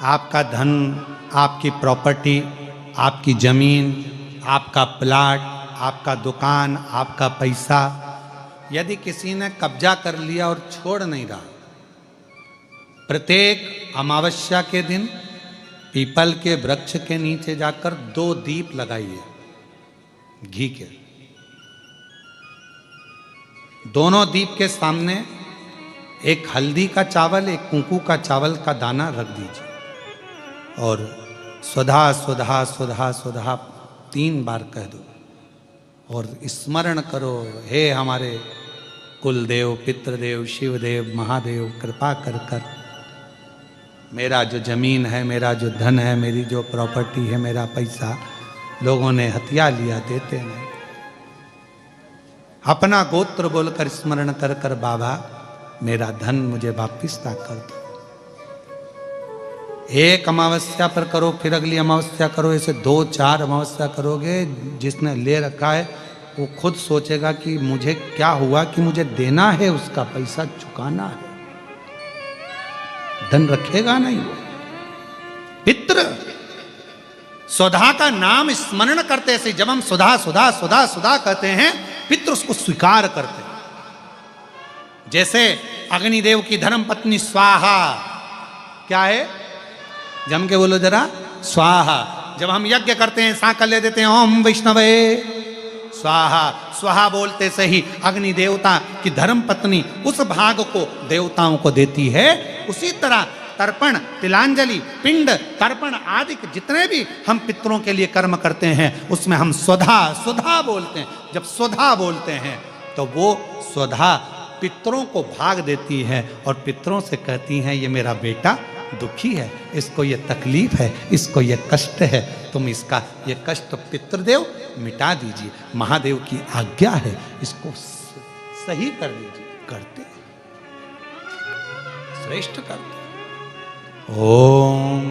आपका धन, आपकी प्रॉपर्टी, आपकी ज़मीन, आपका प्लाट, आपका दुकान, आपका पैसा, यदि किसी ने कब्जा कर लिया और छोड़ नहीं रहा, प्रत्येक अमावस्या के दिन पीपल के वृक्ष के नीचे जाकर 2 दीप लगाइए घी के। दोनों दीप के सामने एक हल्दी का चावल, एक कुंकू का चावल का दाना रख दीजिए और सुधा सुधा सुधा सुधा 3 बार कह दो और स्मरण करो, हे हमारे कुलदेव, पितृदेव, शिवदेव, महादेव, कृपा कर कर मेरा जो जमीन है, मेरा जो धन है, मेरी जो प्रॉपर्टी है, मेरा पैसा लोगों ने हथिया लिया, देते नहीं। अपना गोत्र बोलकर स्मरण कर कर बाबा मेरा धन मुझे वापिस ता कर दो। एक अमावस्या पर करो, फिर अगली अमावस्या करो, ऐसे 2-4 अमावस्या करोगे। जिसने ले रखा है वो खुद सोचेगा कि मुझे क्या हुआ कि मुझे देना है, उसका पैसा चुकाना है, धन रखेगा नहीं वो। पितृ सुधा का नाम स्मरण करते से, जब हम सुधा सुधा सुधा सुधा कहते हैं, पितृ उसको स्वीकार करते हैं। जैसे अग्निदेव की धर्म पत्नी स्वाहा, क्या है, जम के बोलो जरा, स्वाहा। जब हम यज्ञ करते हैं, सांकल्य देते हैं, ओम वैष्णवे स्वाहा, स्वाहा बोलते से ही अग्नि देवता की धर्म पत्नी उस भाग को देवताओं को देती है। उसी तरह तर्पण, तिलांजलि, पिंड, तर्पण आदि जितने भी हम पितरों के लिए कर्म करते हैं, उसमें हम स्वधा स्वधा बोलते हैं। जब स्वधा बोलते हैं तो वो स्वधा पितरों को भाग देती है और पितरों से कहती हैं, ये मेरा बेटा दुखी है, इसको ये तकलीफ है, इसको ये कष्ट है, तुम इसका ये कष्ट पितृदेव मिटा दीजिए, महादेव की आज्ञा है, इसको सही कर दीजिए। करते श्रेष्ठ करते। ओम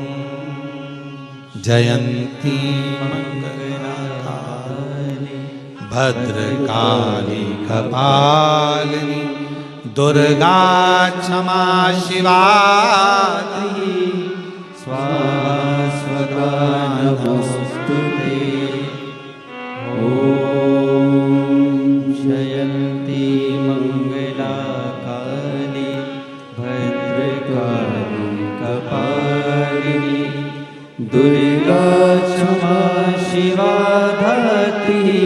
जयंती मंगलकारिणी भद्रकाली कपालिनी दुर्गा क्षमा शिवा स्वाहा स्वधा नमोस्तुते। ओम जयंती मंगला काली भद्रकाली कपालिनी दुर्गा क्षमा शिवा धात्री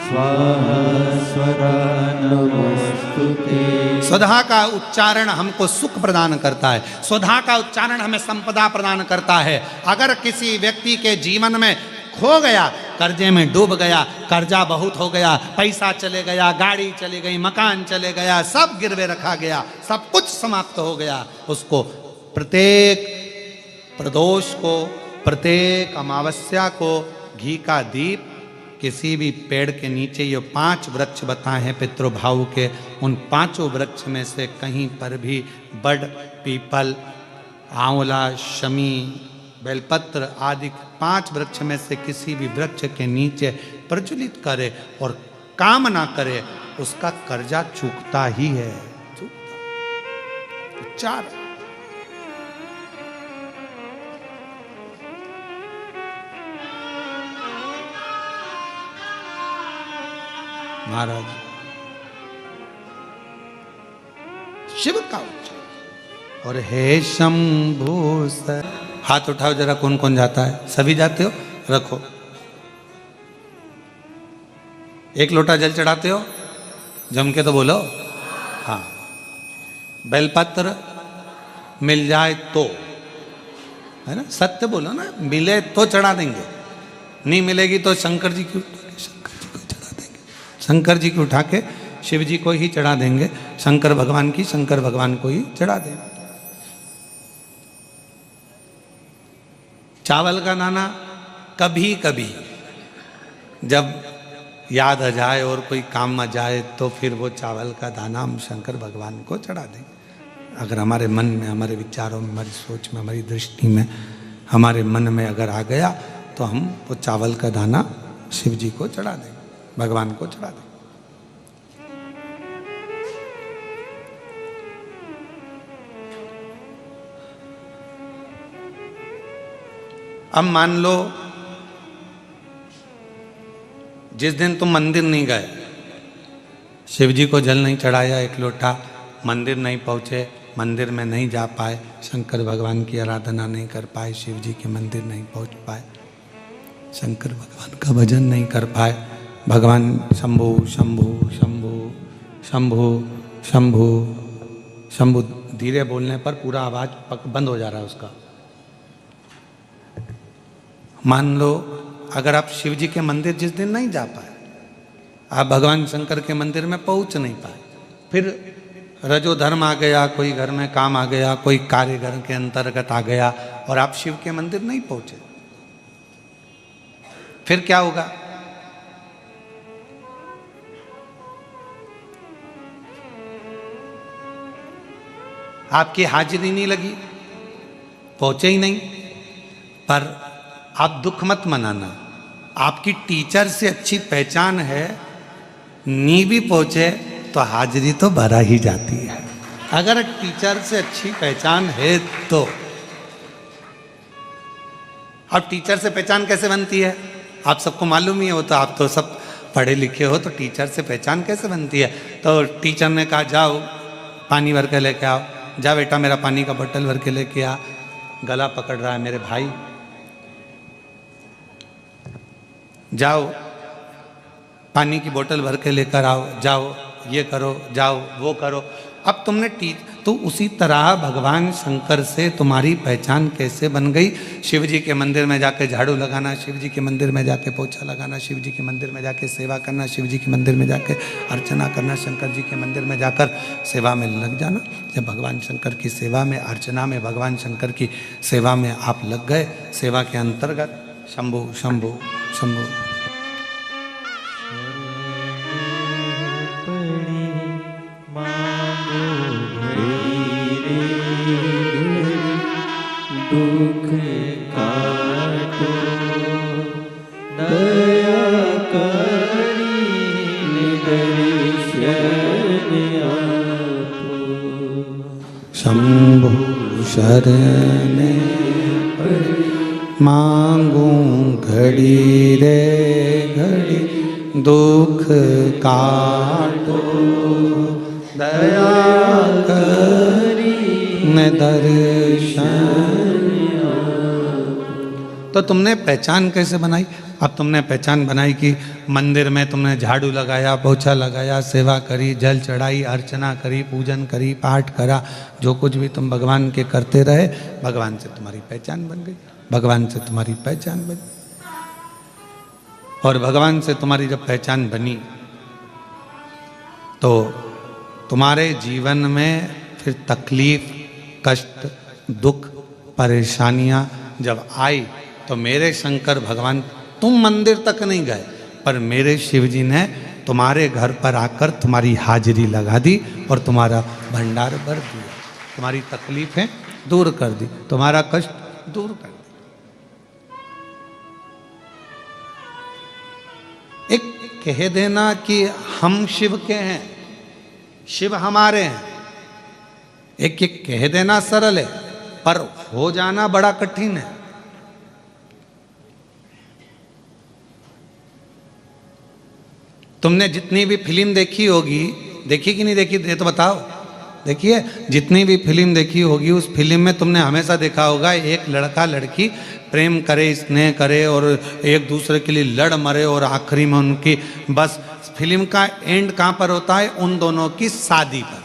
स्वाहा स्वधा नमोस्तुते। स्वधा का उच्चारण हमको सुख प्रदान करता है, स्वधा का उच्चारण हमें संपदा प्रदान करता है। अगर किसी व्यक्ति के जीवन में खो गया, कर्जे में डूब गया, कर्जा बहुत हो गया, पैसा चले गया, गाड़ी चली गई, मकान चले गया, सब गिरवे रखा गया, सब कुछ समाप्त हो गया, उसको प्रत्येक प्रदोष को, प्रत्येक अमावस्या को घी का दीप किसी भी पेड़ के नीचे, ये 5 वृक्ष बताए हैं पितृभाव के, उन 5 वृक्ष में से कहीं पर भी बड़, पीपल, आंवला, शमी, बेलपत्र आदि 5 वृक्ष में से किसी भी वृक्ष के नीचे प्रज्वलित करे और काम ना करे, उसका कर्जा चूकता ही है। चूकता। उच्चार महाराज शिव का उच्चारण। और हे शंभु सर, हाथ उठाओ जरा, कौन कौन जाता है? सभी जाते हो? रखो। एक लोटा जल चढ़ाते हो? जम के तो बोलो हाँ। बेलपत्र मिल जाए तो, है ना, सत्य बोलो ना, मिले तो चढ़ा देंगे, नहीं मिलेगी तो शंकर जी की शंकर जी को उठा के शिव जी को ही चढ़ा देंगे, शंकर भगवान की शंकर भगवान को ही चढ़ा देंगे। चावल का दाना कभी कभी जब याद आ जाए और कोई काम आ जाए तो फिर वो चावल का दाना हम शंकर भगवान को चढ़ा देंगे। अगर हमारे मन में, हमारे विचारों में, हमारी सोच में, हमारी दृष्टि में, हमारे मन में अगर आ गया तो हम वो चावल का दाना शिव जी को चढ़ा देंगे, भगवान को चढ़ा दें। अब मान लो जिस दिन तुम मंदिर नहीं गए, शिव जी को जल नहीं चढ़ाया एक लोटा, मंदिर नहीं पहुँचे, मंदिर में नहीं जा पाए, शंकर भगवान की आराधना नहीं कर पाए, शिव जी के मंदिर नहीं पहुँच पाए, शंकर भगवान का भजन नहीं कर पाए, भगवान शंभु शंभु शंभु शंभु शंभु शंभु धीरे बोलने पर पूरा आवाज़ बंद हो जा रहा है उसका। मान लो अगर आप शिव जी के मंदिर जिस दिन नहीं जा पाए, आप भगवान शंकर के मंदिर में पहुंच नहीं पाए, फिर रजो धर्म आ गया, कोई घर में काम आ गया, कोई कार्य घर के अंतर्गत आ गया और आप शिव के मंदिर नहीं पहुंचे, फिर क्या होगा? आपकी हाजिरी नहीं लगी, पहुंचे ही नहीं। पर आप दुख मत मनाना, आपकी टीचर से अच्छी पहचान है, नी भी पहुंचे तो हाजिरी तो भरा ही जाती है। अगर टीचर से अच्छी पहचान है तो। अब टीचर से पहचान कैसे बनती है आप सबको मालूम ही हो, तो आप तो सब पढ़े लिखे हो, तो टीचर से पहचान कैसे बनती है? तो टीचर ने कहा जाओ पानी भर के लेके आओ, जा बेटा मेरा पानी का बोतल भर के लेके आ, गला पकड़ रहा है मेरे भाई, जाओ पानी की बोतल भर के लेकर आओ, जाओ ये करो, जाओ वो करो। अब तुमने तो उसी तरह भगवान शंकर से तुम्हारी पहचान कैसे बन गई? शिव जी के मंदिर में जाके झाड़ू लगाना, शिव जी के मंदिर में जाके पोछा लगाना, शिव जी के मंदिर में जाके सेवा करना, शिव जी के मंदिर में जाके अर्चना करना, शंकर जी के मंदिर में जाकर सेवा में लग जाना। जब भगवान शंकर की सेवा में, अर्चना में, भगवान शंकर की सेवा में आप लग गए, सेवा के अंतर्गत शंभु शंभु शंभु दुख काटो दया करी दर्शन आपो, शंभु शरण मांगू घड़ी रे घड़ी, दुख काटो दया करी दर्शन। तो तुमने पहचान कैसे बनाई? अब तुमने पहचान बनाई कि मंदिर में तुमने झाड़ू लगाया, पोछा लगाया, सेवा करी, जल चढ़ाई, अर्चना करी, पूजन करी, पाठ करा, जो कुछ भी तुम भगवान के करते रहे, भगवान से तुम्हारी पहचान बन गई, भगवान से तुम्हारी पहचान बनी। और भगवान से तुम्हारी जब पहचान बनी तो तुम्हारे जीवन में फिर तकलीफ, कष्ट, दुख, परेशानियां जब आई तो मेरे शंकर भगवान, तुम मंदिर तक नहीं गए पर मेरे शिव जी ने तुम्हारे घर पर आकर तुम्हारी हाजिरी लगा दी और तुम्हारा भंडार भर दिया, तुम्हारी तकलीफें दूर कर दी, तुम्हारा कष्ट दूर कर दी। एक कह देना कि हम शिव के हैं, शिव हमारे हैं, एक कह देना सरल है पर हो जाना बड़ा कठिन है। तुमने जितनी भी फिल्म देखी होगी, देखी कि नहीं देखी ये तो बताओ, देखिए जितनी भी फिल्म देखी होगी उस फिल्म में तुमने हमेशा देखा होगा एक लड़का लड़की प्रेम करे, स्नेह करे और एक दूसरे के लिए लड़ मरे और आखिरी में उनकी बस फिल्म का एंड कहाँ पर होता है? उन दोनों की शादी पर।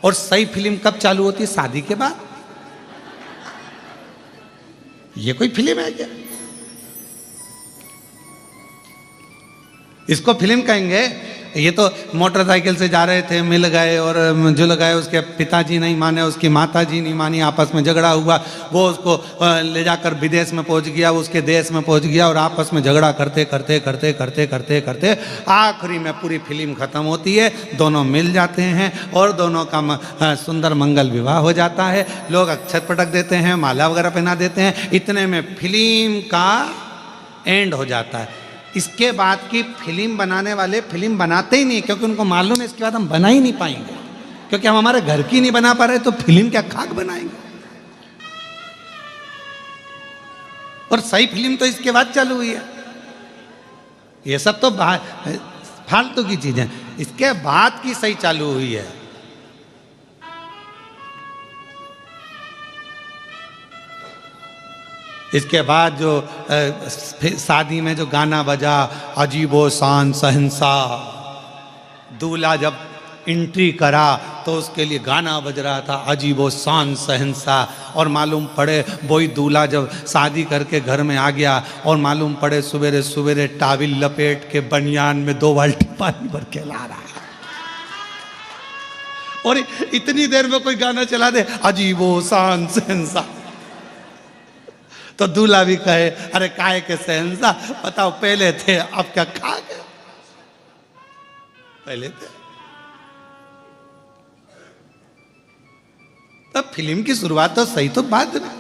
और सही फिल्म कब चालू होती है? शादी के बाद। ये कोई फिल्म है क्या? इसको फिल्म कहेंगे? ये तो मोटरसाइकिल से जा रहे थे, मिल गए और जुल गए, उसके पिताजी नहीं माने, उसकी माताजी नहीं मानी, आपस में झगड़ा हुआ, वो उसको ले जाकर विदेश में पहुंच गया, उसके देश में पहुंच गया और आपस में झगड़ा करते करते करते करते करते करते आखिरी में पूरी फिल्म खत्म होती है, दोनों मिल जाते हैं और दोनों का सुंदर मंगल विवाह हो जाता है, लोग अक्षत पटक देते हैं, माला वगैरह पहना देते हैं, इतने में फिल्म का एंड हो जाता है। इसके बाद की फिल्म बनाने वाले फिल्म बनाते ही नहीं, क्योंकि उनको मालूम है इसके बाद हम बना ही नहीं पाएंगे, क्योंकि हम हमारे घर की नहीं बना पा रहे तो फिल्म क्या खाक बनाएंगे। और सही फिल्म तो इसके बाद चालू हुई है। ये सब तो फालतू की चीजें, इसके बाद की सही चालू हुई है। इसके बाद जो शादी में जो गाना बजा, अजीबो शान शहंसा, दूल्हा जब एंट्री करा तो उसके लिए गाना बज रहा था, अजीबो शान शहंसा। और मालूम पड़े वही दूल्हा जब शादी करके घर में आ गया और मालूम पड़े सवेरे सवेरे टाविल लपेट के बनियान में 2 बाल्टी पानी भर के ला रहा है, और इतनी देर में कोई गाना चला दे, अजीबो शान शहंसा। तो दूल्हा भी कहे, अरे काहे के शहंसा, बताओ पहले थे अब क्या खा गए, पहले थे। तब फिल्म की शुरुआत तो सही, तो बाद में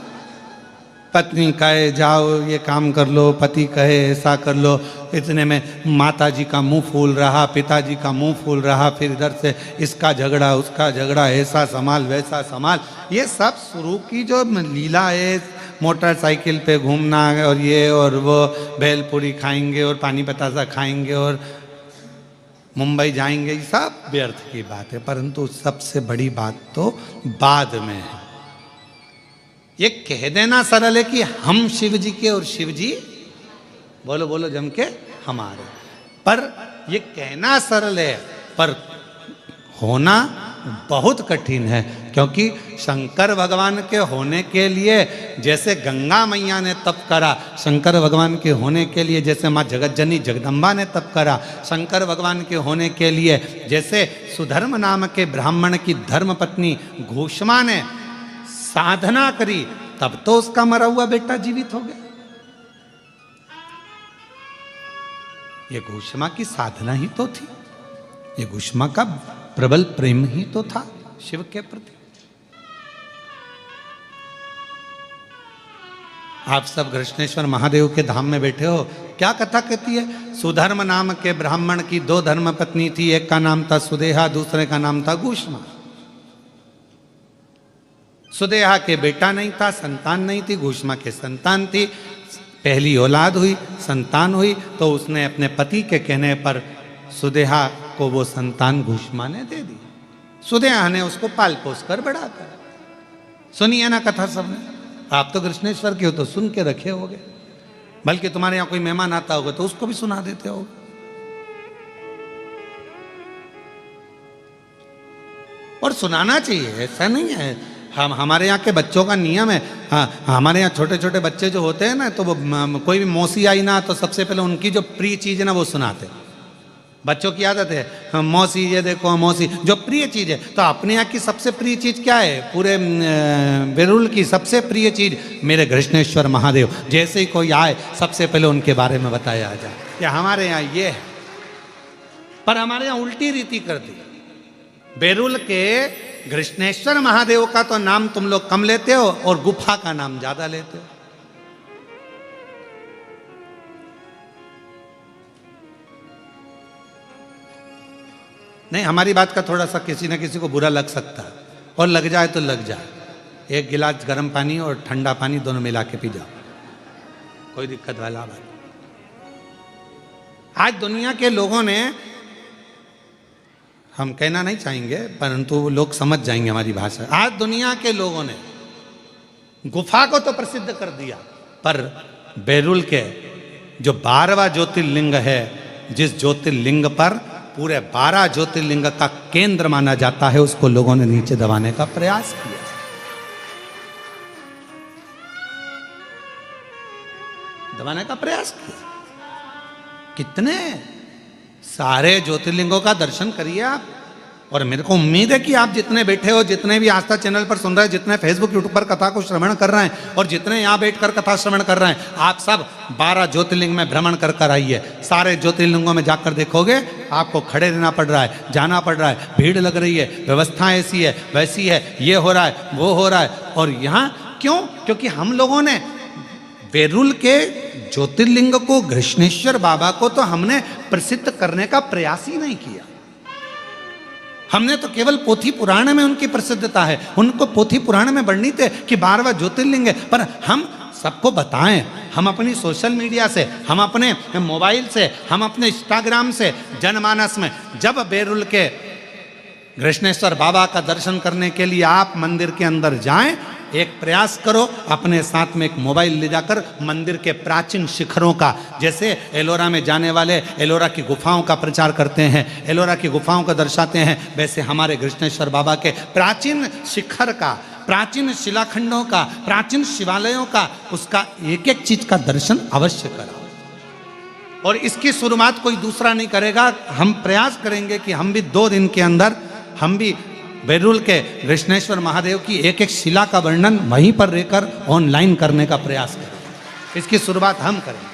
पत्नी कहे जाओ ये काम कर लो, पति कहे ऐसा कर लो, इतने में माता जी का मुंह फूल रहा, पिताजी का मुंह फूल रहा, फिर इधर से इसका झगड़ा उसका झगड़ा, ऐसा संभाल वैसा संभाल। ये सब शुरू की जो लीला है, मोटरसाइकिल पे घूमना और ये और वो, भेलपुरी खाएंगे और पानी बतासा खाएंगे और मुंबई जाएंगे, ये सब व्यर्थ की बात है। परंतु सबसे बड़ी बात तो बाद में है। ये कह देना सरल है कि हम शिव जी के और शिव जी बोलो बोलो जम के हमारे, पर ये कहना सरल है पर होना बहुत कठिन है। क्योंकि शंकर भगवान के होने के लिए जैसे गंगा मैया ने तप करा, शंकर भगवान के होने के लिए जैसे माँ जगतजनी जगदम्बा ने तप करा, शंकर भगवान के होने के लिए जैसे सुधर्म नाम के ब्राह्मण की धर्मपत्नी घोषमा ने साधना करी, तब तो उसका मरा हुआ बेटा जीवित हो गया। ये घोषमा की साधना ही तो थी, ये घोषमा का प्रबल प्रेम ही तो था शिव के प्रति। आप सब कृष्णेश्वर महादेव के धाम में बैठे हो, क्या कथा कहती है? सुधर्म नाम के ब्राह्मण की 2 धर्मपत्नी थी, एक का नाम था सुदेहा, दूसरे का नाम था घोषमा। सुदेहा के बेटा नहीं था, संतान नहीं थी, घोषमा के संतान थी। पहली औलाद हुई, संतान हुई, तो उसने अपने पति के कहने पर सुदेहा को वो संतान घोषमा ने दे दी। सुदेहा ने उसको पाल पोस कर बड़ा कर। सुनिए ना कथा सबने, आप तो कृष्णेश्वर के हो तो सुन के रखे होगे, बल्कि तुम्हारे यहां कोई मेहमान आता होगा तो उसको भी सुना देते हो। और सुनाना चाहिए, ऐसा नहीं है। हम हमारे यहाँ के बच्चों का नियम है, हाँ हमारे यहाँ छोटे छोटे बच्चे जो होते हैं ना, तो वो कोई भी मौसी आई ना तो सबसे पहले उनकी जो प्रिय चीज़ है ना वो सुनाते। बच्चों की आदत है, हाँ, मौसी ये देखो मौसी, जो प्रिय चीज़ है। तो अपने यहाँ की सबसे प्रिय चीज़ क्या है? पूरे बेरुल की सबसे प्रिय चीज़ मेरे कृष्णेश्वर महादेव। जैसे ही कोई आए सबसे पहले उनके बारे में बताया जाए कि हमारे यहाँ ये है। पर हमारे यहाँ उल्टी रीति कर दी। बेरुल के कृष्णेश्वर महादेव का तो नाम तुम लोग कम लेते हो और गुफा का नाम ज्यादा लेते हो। नहीं, हमारी बात का थोड़ा सा किसी न किसी को बुरा लग सकता है, और लग जाए तो लग जाए। एक गिलास गर्म पानी और ठंडा पानी दोनों मिला के पी जाओ, कोई दिक्कत वाला बात। आज दुनिया के लोगों ने, हम कहना नहीं चाहेंगे परंतु लोग समझ जाएंगे हमारी भाषा, आज दुनिया के लोगों ने गुफा को तो प्रसिद्ध कर दिया, पर बेरुल के जो 12वां ज्योतिर्लिंग है, जिस ज्योतिर्लिंग पर पूरे 12 ज्योतिर्लिंग का केंद्र माना जाता है, उसको लोगों ने नीचे दबाने का प्रयास किया। दबाने का प्रयास किया। कितने सारे ज्योतिर्लिंगों का दर्शन करिए आप। और मेरे को उम्मीद है कि आप जितने बैठे हो, जितने भी आस्था चैनल पर सुन रहे हैं, जितने फेसबुक यूट्यूब पर कथा को श्रवण कर रहे हैं और जितने यहाँ बैठकर कथा श्रवण कर रहे हैं, आप सब 12 ज्योतिर्लिंग में भ्रमण कर कर आइए। सारे ज्योतिर्लिंगों में जाकर देखोगे आपको खड़े रहना पड़ रहा है, जाना पड़ रहा है, भीड़ लग रही है, व्यवस्था ऐसी है वैसी है, ये हो रहा है वो हो रहा है। और यहाँ क्यों? क्योंकि हम लोगों ने बेरुल के ज्योतिर्लिंग को, कृष्णेश्वर बाबा को तो हमने प्रसिद्ध करने का प्रयास ही नहीं किया। हमने तो केवल पोथी पुराण में उनकी प्रसिद्धता है, उनको पोथी पुराण में वर्णित है कि 12वां ज्योतिर्लिंग है, पर हम सबको बताएं हम अपनी सोशल मीडिया से, हम अपने मोबाइल से, हम अपने इंस्टाग्राम से, जनमानस में, जब बेरुल के घृष्णेश्वर बाबा का दर्शन करने के लिए आप मंदिर के अंदर जाएं, एक प्रयास करो, अपने साथ में एक मोबाइल ले जाकर मंदिर के प्राचीन शिखरों का, जैसे एलोरा में जाने वाले एलोरा की गुफाओं का प्रचार करते हैं, एलोरा की गुफाओं को दर्शाते हैं, वैसे हमारे घृष्णेश्वर बाबा के प्राचीन शिखर का, प्राचीन शिलाखंडों का, प्राचीन शिवालयों का, उसका एक एक चीज का दर्शन अवश्य कराओ। और इसकी शुरुआत कोई दूसरा नहीं करेगा, हम प्रयास करेंगे कि हम भी 2 दिन के अंदर हम भी बेरुल के घृष्णेश्वर महादेव की एक एक शिला का वर्णन वहीं पर रहकर ऑनलाइन करने का प्रयास करें। इसकी शुरुआत हम करेंगे।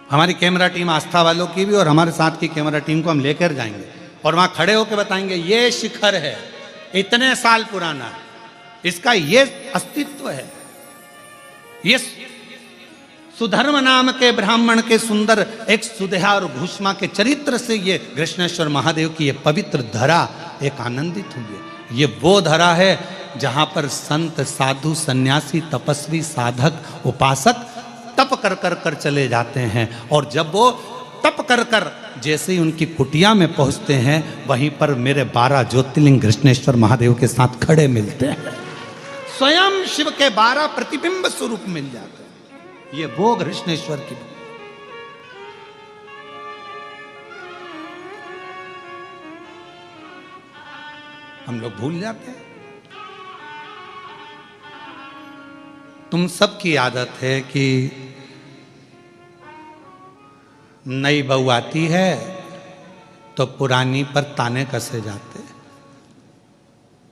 हमारी कैमरा टीम आस्था वालों की भी और हमारे साथ की कैमरा टीम को हम लेकर जाएंगे और वहां खड़े होकर बताएंगे ये शिखर है, इतने साल पुराना, इसका ये अस्तित्व है, ये सुधर्म नाम के ब्राह्मण के सुंदर एक सुदेहा और भूष्मा के चरित्र से ये घृष्णेश्वर महादेव की ये पवित्र धरा एक आनंदित हुई है। ये वो धरा है जहां पर संत, साधु, सन्यासी, तपस्वी, साधक, उपासक तप कर कर कर चले जाते हैं, और जब वो तप कर कर जैसे ही उनकी कुटिया में पहुंचते हैं, वहीं पर मेरे 12 ज्योतिर्लिंग घृष्णेश्वर महादेव के साथ खड़े मिलते हैं। स्वयं शिव के 12 प्रतिबिंब स्वरूप मिल जाते हैं। ये वो घृष्णेश्वर की, हम लोग भूल जाते हैं। तुम सबकी आदत है कि नई बहू आती है तो पुरानी पर ताने कसे जाते।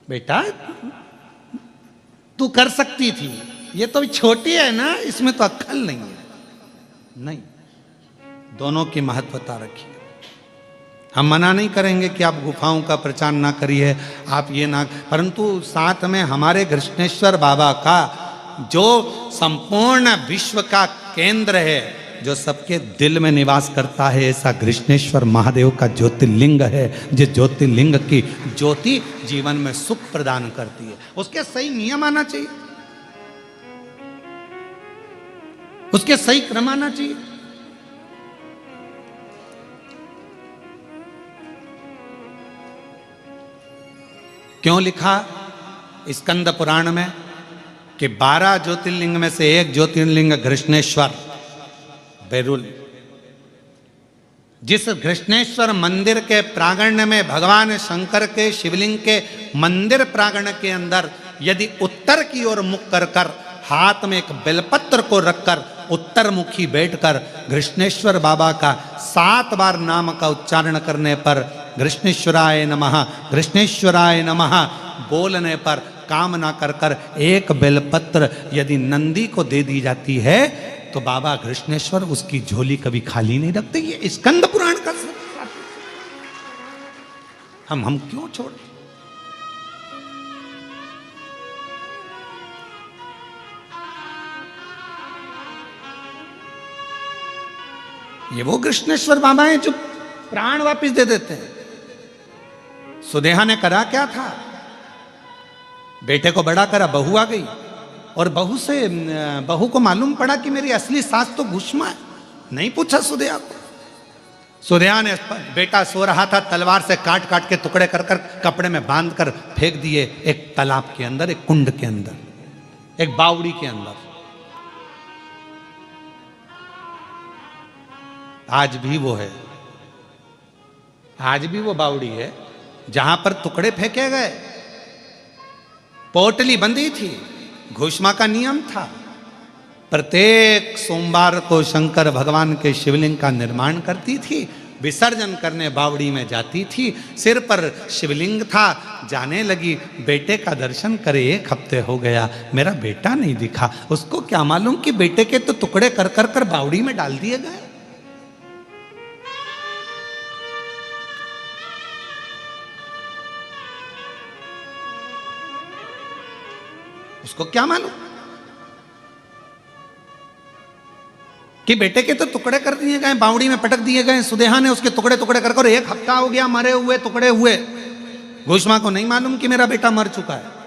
बेटा तू कर सकती थी, ये तो छोटी है ना, इसमें तो अक्ल नहीं है। नहीं, दोनों की महत्वता रखिए। हम मना नहीं करेंगे कि आप गुफाओं का प्रचार ना करिए, आप ये ना, परंतु साथ में हमारे घृष्णेश्वर बाबा का जो संपूर्ण विश्व का केंद्र है, जो सबके दिल में निवास करता है, ऐसा घृष्णेश्वर महादेव का ज्योतिर्लिंग है, जिस ज्योतिर्लिंग की ज्योति जीवन में सुख प्रदान करती है। उसके सही नियम आना चाहिए, उसके सही क्रम आना चाहिए। क्यों लिखा स्कंद पुराण में कि 12 ज्योतिर्लिंग में से एक ज्योतिर्लिंग घृष्णेश्वर बेरुल। जिस घृष्णेश्वर मंदिर के प्रांगण में भगवान शंकर के शिवलिंग के मंदिर प्रांगण के अंदर यदि उत्तर की ओर मुख कर कर हाथ में एक बेलपत्र को रखकर उत्तर मुखी बैठकर घृष्णेश्वर बाबा का 7 बार नाम का उच्चारण करने पर घृष्णेश्वराय नमः, घृष्णेश्वराय नमः बोलने पर कामना कर कर एक बेलपत्र यदि नंदी को दे दी जाती है तो बाबा घृष्णेश्वर उसकी झोली कभी खाली नहीं रखते। ये स्कंद पुराण का हम क्यों छोड़। ये वो कृष्णेश्वर बाबा हैं जो प्राण वापस दे देते हैं। सुदेहा ने करा क्या था, बेटे को बड़ा करा, बहू आ गई और बहू को मालूम पड़ा कि मेरी असली सास तो भूष्मा है। नहीं पूछा सुदेहा को। सुदेहा ने, बेटा सो रहा था, तलवार से काट काट के टुकड़े कर कर कपड़े में बांध कर फेंक दिए एक तालाब के अंदर, एक कुंड के अंदर, एक बावड़ी के अंदर। आज भी वो है, आज भी वो बावड़ी है जहां पर टुकड़े फेंके गए। पोटली बंधी थी, घोषणा का नियम था। प्रत्येक सोमवार को शंकर भगवान के शिवलिंग का निर्माण करती थी, विसर्जन करने बावड़ी में जाती थी। सिर पर शिवलिंग था, जाने लगी, बेटे का दर्शन करे 1 हफ्ते हो गया, मेरा बेटा नहीं दिखा। उसको क्या मालूम कि बेटे के तो टुकड़े कर कर कर बावड़ी में डाल दिए गए। उसको क्या मालूम कि बेटे के तो टुकड़े कर दिए गए, बावड़ी में पटक दिए गए। सुदेहा ने उसके टुकड़े टुकड़े कर 1 हफ्ता हो गया मरे हुए, टुकड़े हुए। घोषमा को नहीं मालूम कि मेरा बेटा मर चुका है,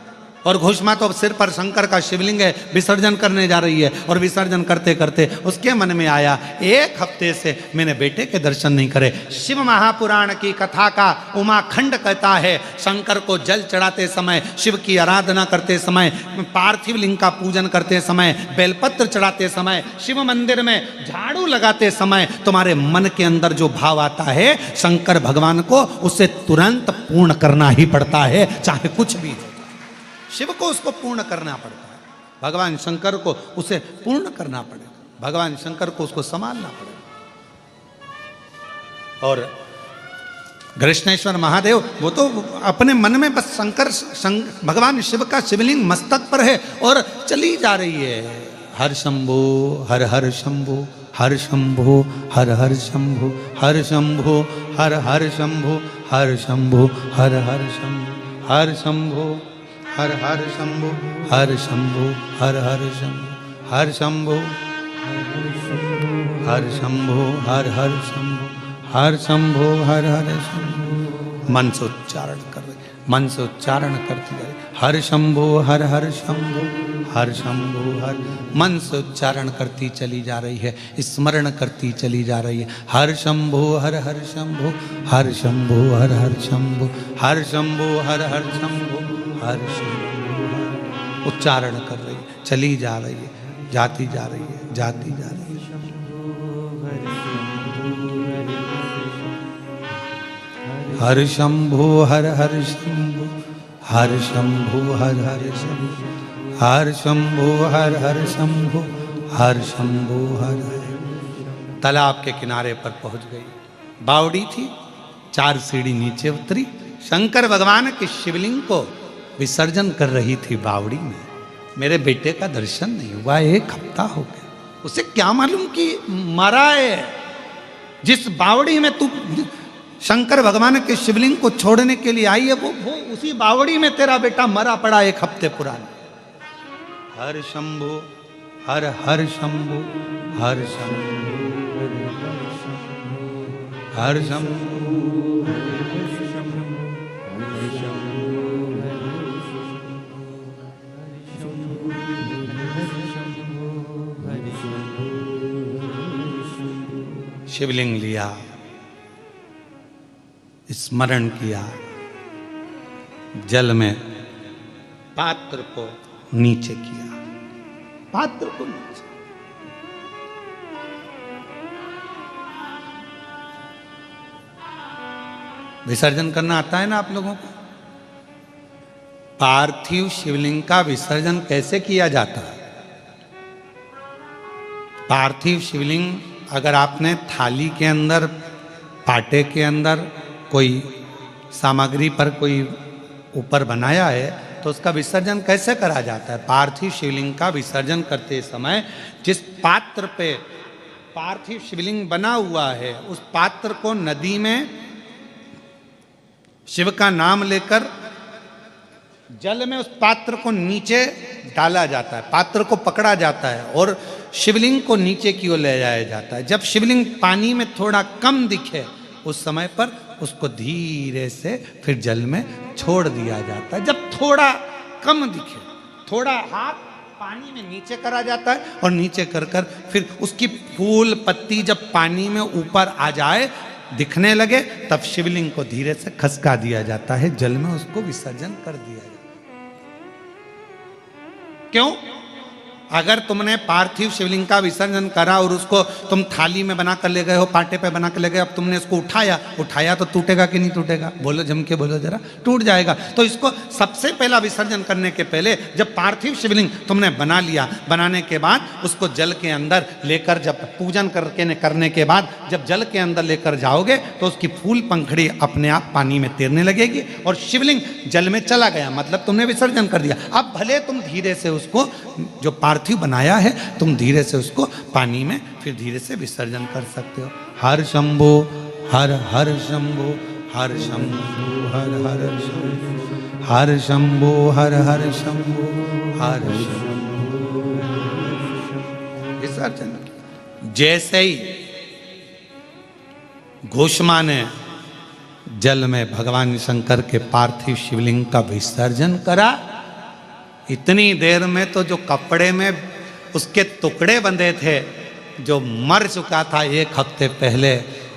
और घोषमा तो अब सिर पर शंकर का शिवलिंग है, विसर्जन करने जा रही है, और विसर्जन करते करते उसके मन में आया 1 हफ्ते से मैंने बेटे के दर्शन नहीं करे। शिव महापुराण की कथा का उमाखंड कहता है, शंकर को जल चढ़ाते समय, शिव की आराधना करते समय, पार्थिव लिंग का पूजन करते समय, बेलपत्र चढ़ाते समय, शिव मंदिर में झाड़ू लगाते समय तुम्हारे मन के अंदर जो भाव आता है शंकर भगवान को उसे तुरंत पूर्ण करना ही पड़ता है, चाहे कुछ भी। शिव को उसको पूर्ण करना पड़ता है, भगवान शंकर को उसे पूर्ण करना पड़ेगा, भगवान शंकर को उसको संभालना पड़ेगा। और कृष्णेश्वर महादेव वो तो अपने मन में बस भगवान शिव का शिवलिंग मस्तक पर है और चली जा रही है, हर शंभो हर हर शंभो, हर शंभो हर हर शंभो, हर शंभो हर हर शंभो, हर शंभो हर हर शंभो, हर शंभो हर हर शंभो, हर शंभो हर हर शंभो, हर शंभो हर शंभो, हर हर शंभो, हर शंभो हर हर शंभो। मन से उच्चारण कर रहे, मन से उच्चारण करती जा रही, हर शंभो हर हर शंभो, हर शंभो हर, मन से उच्चारण करती चली जा रही है, स्मरण करती चली जा रही है, हर शंभो हर हर शंभो, हर शंभो हर हर शंभो, हर शंभो हर हर शंभो, हर शंभो हर, उच्चारण कर रही है, चली जा रही है, जाती जा रही है, जाती जा रही है। हर शंभो हर हर शंभो, हर शंभो हर हर शंभो, हर शंभो हर हर शंभो, हर शंभो हर हर। तालाब के किनारे पर पहुंच गई, बावड़ी थी, 4 सीढ़ी नीचे उतरी, शंकर भगवान के शिवलिंग को विसर्जन कर रही थी बावड़ी में। मेरे बेटे का दर्शन नहीं हुआ, 1 हफ्ता हो गया, उसे क्या मालूम कि मरा है। जिस बावड़ी में तू शंकर भगवान के शिवलिंग को छोड़ने के लिए आई है वो उसी बावड़ी में तेरा बेटा मरा पड़ा 1 हफ्ते पुराना। हर शंभो हर हर शंभो, हर शंभो हर शंभो, शिवलिंग लिया, स्मरण किया, जल में पात्र को नीचे किया, पात्र को नीचे। विसर्जन करना आता है ना आप लोगों को? पार्थिव शिवलिंग का विसर्जन कैसे किया जाता है? पार्थिव शिवलिंग अगर आपने थाली के अंदर, पाटे के अंदर कोई सामग्री पर कोई ऊपर बनाया है तो उसका विसर्जन कैसे करा जाता है? पार्थिव शिवलिंग का विसर्जन करते समय जिस पात्र पे पार्थिव शिवलिंग बना हुआ है उस पात्र को नदी में शिव का नाम लेकर जल में उस पात्र को नीचे डाला जाता है, पात्र को पकड़ा जाता है और शिवलिंग को नीचे की ओर ले जाया जाता है। जब शिवलिंग पानी में थोड़ा कम दिखे उस समय पर उसको धीरे से फिर जल में छोड़ दिया जाता है। जब थोड़ा कम दिखे, थोड़ा हाथ पानी में नीचे करा जाता है और नीचे कर कर फिर उसकी फूल पत्ती जब पानी में ऊपर आ जाए, दिखने लगे, तब शिवलिंग को धीरे से खसका दिया जाता है, जल में उसको विसर्जन कर दिया जाता है। क्यों? अगर तुमने पार्थिव शिवलिंग का विसर्जन करा और उसको तुम थाली में बना कर ले गए हो, पाटे पे बना कर ले गए, अब तुमने इसको उठाया तो टूटेगा कि नहीं टूटेगा? बोलो, जम के बोलो जरा, टूट जाएगा। तो इसको सबसे पहला विसर्जन करने के पहले जब पार्थिव शिवलिंग तुमने बना लिया, बनाने के बाद उसको जल के अंदर लेकर, जब पूजन करने के बाद जब जल के अंदर लेकर जाओगे तो उसकी फूल पंखड़ी अपने आप पानी में तैरने लगेगी और शिवलिंग जल में चला गया, मतलब तुमने विसर्जन कर दिया। अब भले तुम धीरे से उसको जो पार्थिव बनाया है तुम धीरे से उसको पानी में फिर धीरे से विसर्जन कर सकते हो। हर शंभो हर हर शंभो, हर शंभो हर हर शंभो, हर शंभो हर हर शंभो, हर शंभो विसर्जन। जैसे ही घोषमा ने जल में भगवान शंकर के पार्थिव शिवलिंग का विसर्जन करा। इतनी देर में तो जो कपड़े में उसके टुकड़े बंधे थे, जो मर चुका था 1 हफ्ते पहले,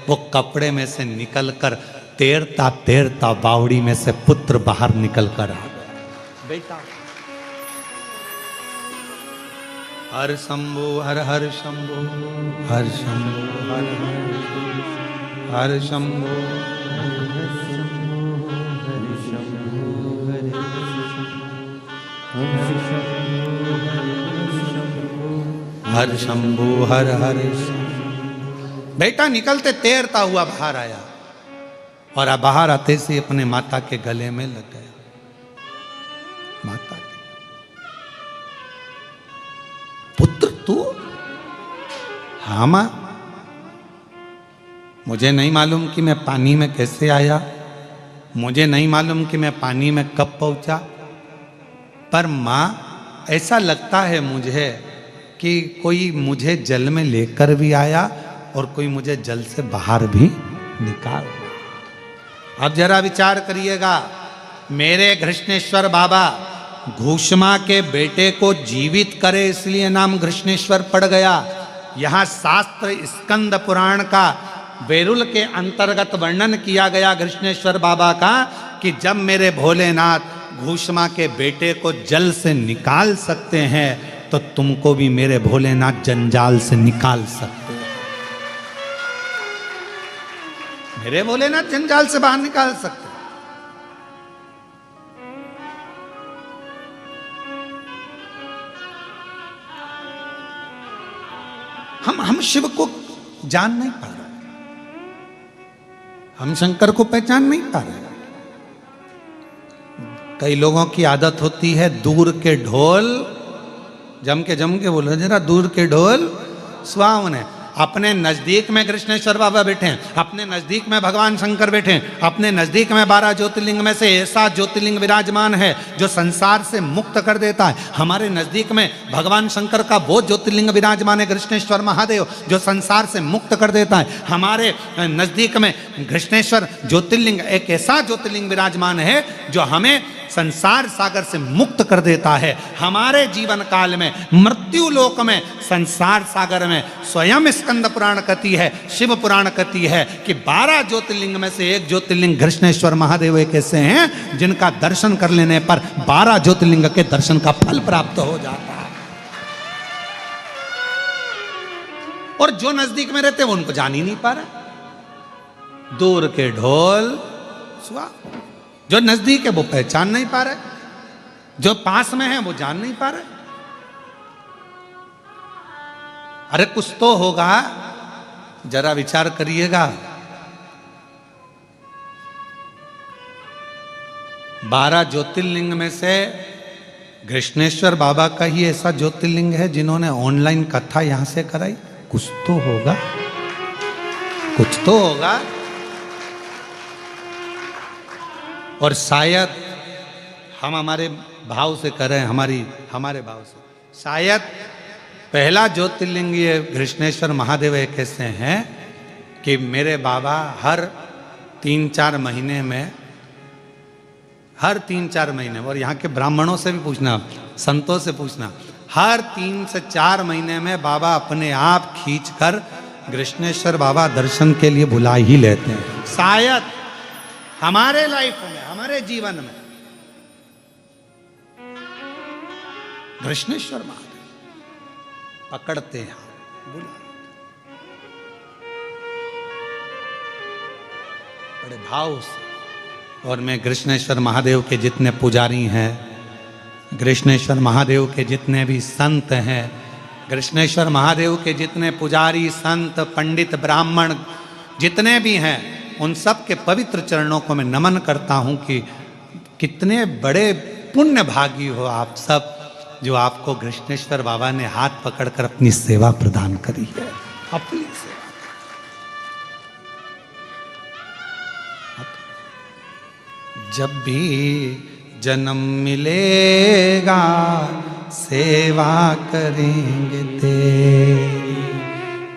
वो कपड़े में से निकलकर तैरता तैरता बावड़ी में से पुत्र बाहर निकल कर आ गया। बेटा हर शंभु हर हर शंभु हर शंभु हर हर शंभु हर शंभु हर हर। बेटा निकलते तैरता हुआ बाहर आया और अब बाहर आते से अपने माता के गले में लग गया। माता के पुत्र तू? हाँ मां, मुझे नहीं मालूम कि मैं पानी में कैसे आया, मुझे नहीं मालूम कि मैं पानी में कब पहुंचा, पर मां ऐसा लगता है मुझे कि कोई मुझे जल में लेकर भी आया और कोई मुझे जल से बाहर भी निकाल। अब जरा विचार करिएगा, मेरे घृष्णेश्वर बाबा घूष्मा के बेटे को जीवित करे इसलिए नाम घृष्णेश्वर पड़ गया। यहाँ शास्त्र स्कंद पुराण का वेरुल के अंतर्गत वर्णन किया गया घृष्णेश्वर बाबा का कि जब मेरे भोलेनाथ घूष्मा के बेटे को जल से निकाल सकते हैं तो तुमको भी मेरे भोलेनाथ जंजाल से निकाल सकते हैं। मेरे भोलेनाथ जंजाल से बाहर निकाल सकते हैं। हम शिव को जान नहीं पा रहे, हम शंकर को पहचान नहीं पा रहे। कई लोगों की आदत होती है दूर के ढोल जम के बोलो, जरा दूर के ढोल सुहावने। अपने नजदीक में कृष्णेश्वर बाबा बैठे हैं, अपने नजदीक में भगवान शंकर बैठे हैं, अपने नजदीक में 12 ज्योतिर्लिंग में से ऐसा ज्योतिर्लिंग विराजमान है जो संसार से मुक्त कर देता है। हमारे नजदीक में भगवान शंकर का वो ज्योतिर्लिंग विराजमान है कृष्णेश्वर महादेव जो संसार से मुक्त कर देता है। हमारे नजदीक में कृष्णेश्वर ज्योतिर्लिंग एक ऐसा ज्योतिर्लिंग विराजमान है जो हमें संसार सागर से मुक्त कर देता है। हमारे जीवन काल में मृत्यु लोक में संसार सागर में स्वयं स्कंद पुराण कहती है, शिव पुराण कहती है कि 12 ज्योतिर्लिंग में से एक ज्योतिर्लिंग कृष्णेश्वर महादेव एक ऐसे हैं जिनका दर्शन कर लेने पर 12 ज्योतिर्लिंग के दर्शन का फल प्राप्त हो जाता है। और जो नजदीक में रहते हैं उनको जान ही नहीं पा रहे। दूर के ढोल सुहा, जो नजदीक है वो पहचान नहीं पा रहे, जो पास में है वो जान नहीं पा रहे। अरे कुछ तो होगा, जरा विचार करिएगा। 12 ज्योतिर्लिंग में से कृष्णेश्वर बाबा का ही ऐसा ज्योतिर्लिंग है जिन्होंने ऑनलाइन कथा यहां से कराई। कुछ तो होगा, कुछ तो होगा। और शायद हम हमारे भाव से करें, हमारे भाव से शायद पहला ज्योतिर्लिंग ये कृष्णेश्वर महादेव एक ऐसे हैं कि मेरे बाबा हर 3-4 महीने में, हर 3-4 महीने, और यहाँ के ब्राह्मणों से भी पूछना, संतों से पूछना, हर 3 से 4 महीने में बाबा अपने आप खींचकर कृष्णेश्वर बाबा दर्शन के लिए बुला ही लेते हैं। शायद हमारे लाइफ में, हमारे जीवन में कृष्णेश्वर महादेव पकड़ते हैं, बड़े भाव से। और मैं कृष्णेश्वर महादेव के जितने पुजारी हैं, कृष्णेश्वर महादेव के जितने भी संत हैं, कृष्णेश्वर महादेव के जितने पुजारी संत पंडित ब्राह्मण जितने भी हैं, उन सब के पवित्र चरणों को मैं नमन करता हूं कि कितने बड़े पुण्य भागी हो आप सब जो आपको कृष्णेश्वर बाबा ने हाथ पकड़कर अपनी सेवा प्रदान करी है। अपनी सेवा जब भी जन्म मिलेगा सेवा करेंगे तेरी,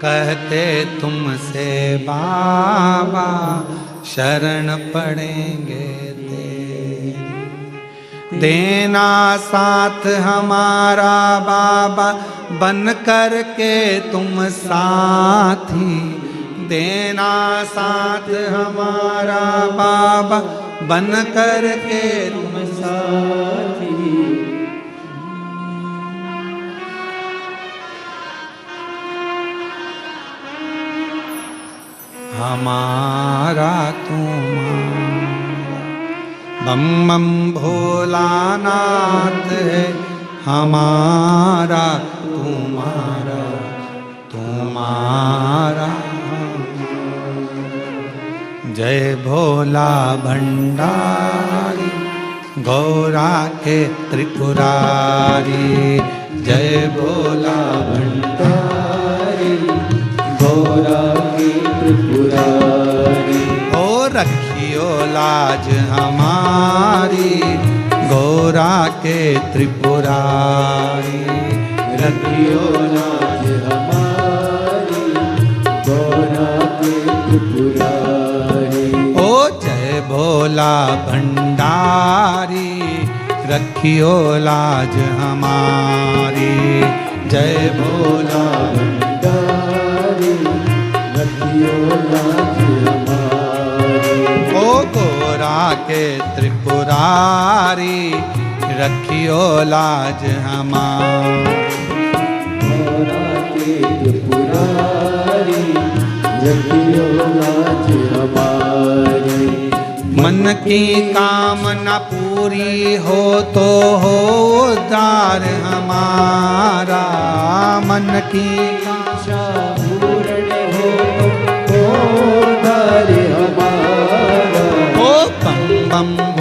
कहते तुमसे बाबा शरण पड़ेंगे तेरी। देना साथ हमारा बाबा बन कर के तुम साथी, देना साथ हमारा बाबा बन कर के तुम साथी। हमारा तुम्हारा बम बम भोलानाथ है, हमारा तुम्हारा तुम्हारा। जय भोला भंडारी गौरा के त्रिपुरारी, जय भोला भंडारी गौरा के त्रिपुरारी। ओ रखियो लाज हमारी गौरा के त्रिपुरारी, रखियो लाज हमारी गौरा के त्रिपुरारी। ओ जय भोला भंडारी रखियो लाज हमारी, जय भोला भंडारी रखियो लाज हमारी। ओ गौरा के त्रिपुरारी रखियो लाज हमारी, गौरा के त्रिपुरारी रखियो लाज हमारी। मन की कामना पूरी हो तो हो उद्धार हमारा, मन की आशा पूर्ण हो तो उद्धार हमारा। ओ बम बम